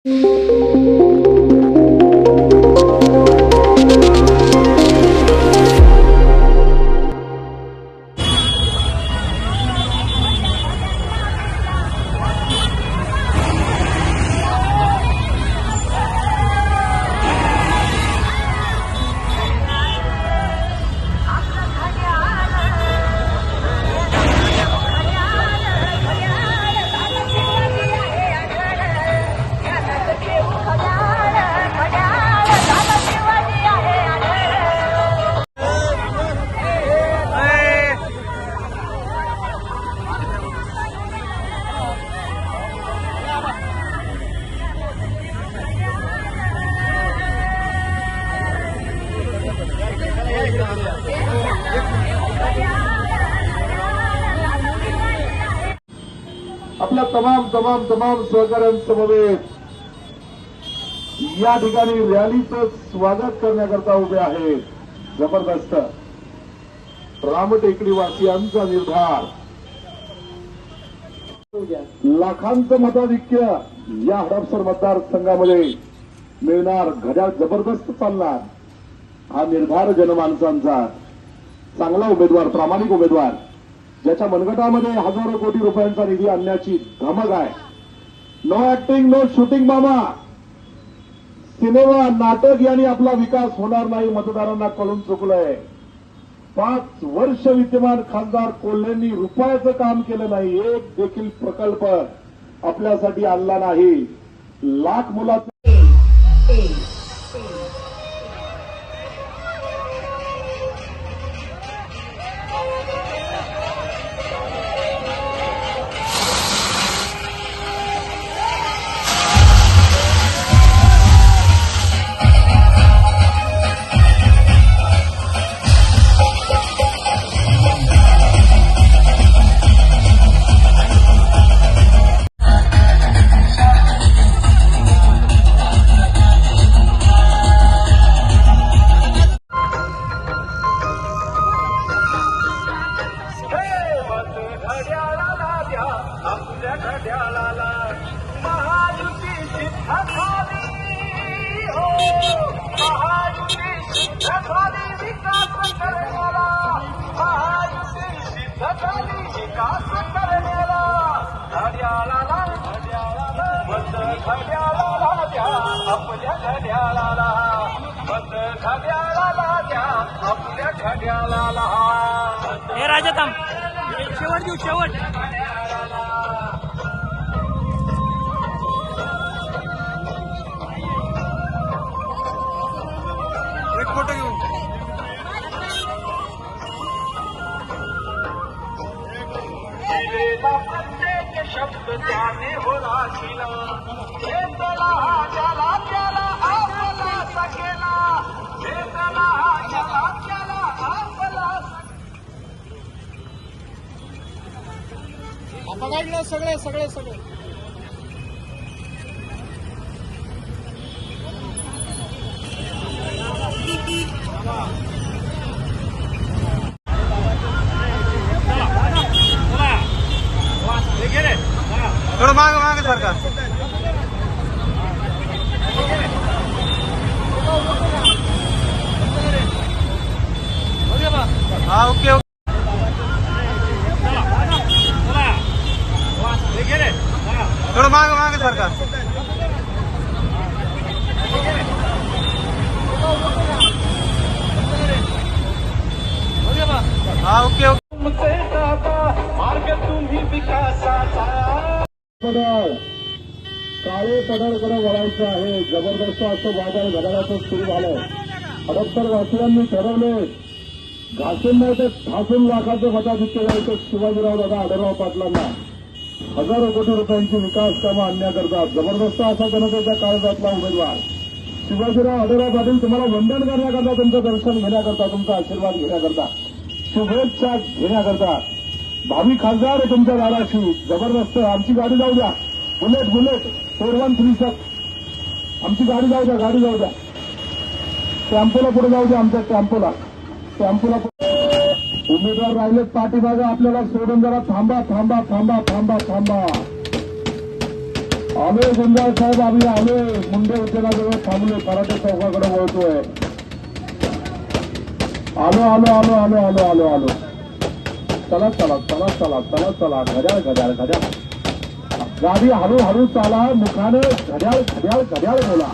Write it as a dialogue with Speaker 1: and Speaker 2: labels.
Speaker 1: आपल्या तमाम सहकाऱ्यांसमवेत या ठिकाणी रॅलीचं स्वागत करण्याकरता उभे आहेत. जबरदस्त रामटेकडीवासियांचा निर्धार, लाखांचं मताधिक्य या हडपसर मतदारसंघामध्ये मिळणार. घड्याळ जबरदस्त चालणार. हा निर्धार जनमानसांचा, चांगला उमेदवार, प्रामाणिक उमेदवार, ज्याच्या मनगटामध्ये हजारो कोटी रुपयांचा निधी आणण्याची धमक आहे. नो ऍक्टिंग नो शूटिंग मामा. सिनेमा नाटक यांनी आपला विकास होणार नाही, मतदारांना कळून चुकलंय. 5 वर्ष विद्यमान खासदार कोल्हेंनी रुपयाचं काम केलं नाही. एक देखील प्रकल्प आपल्यासाठी आणला नाही. लाख मुलाचं
Speaker 2: हे राजा थांब, शेवट देऊ शेवट. एक फोटो घेऊ.
Speaker 3: शब्द जाने हो राशीला, चला चला चला आपला सकेला, चला चला चला आपला. बघायला सगळे सगळे सगळे
Speaker 2: थोडं मागे मागे सारखा. हा ओके ओके. थोडं मागे मागे सारखा. हा ओके ओके.
Speaker 3: मार्ग तुम्ही विकासाचा.
Speaker 1: काळे पदरकडे वळायचं आहे. जबरदस्त असं वादळ घड्याळाचं सुरू झालं. हडपसर वासियांनी ठरवले, घासून नाही तर ठासून लाखाचं मताधिक्य द्यायचं शिवाजीराव दादा आढळराव पाटलांना. हजारो कोटी रुपयांची विकास कामं आणण्याकरता जबरदस्त असा जनतेच्या काळजातला उमेदवार शिवाजीराव आढळराव पाटील तुम्हाला वंदन करण्याकरता, तुमचं दर्शन घेण्याकरता, तुमचा आशीर्वाद घेण्याकरता, शुभेच्छा घेण्याकरता भावी खासदार आहे तुमच्या दाराशी. जबरदस्त. आमची गाडी जाऊ द्या. Bullet bullet 4136. आमची गाडी जाऊ द्या, गाडी जाऊ द्या. टेम्पोला पुढे जाऊ द्या. आमच्या टेम्पोला उमेदवार राहिलेत पाठीमागं. आपल्याला सोडून जरा थांबा थांबा थांबा थांबा थांबा. आलोय गुंजाळ साहेब, आम्ही आलोय. मुंडे उद्यानाजवळ थांबलोय, कराटे चौकाकडे वळतोय. आलो आलो आलो आलो आलो आलो आलो. चला चला चला चला चला चला. घड्याळ घड्याळ घड्याळ. गाडी हळूहळू चाला, मुखानं घड्याळ घड्याळ घड्याळ बोला.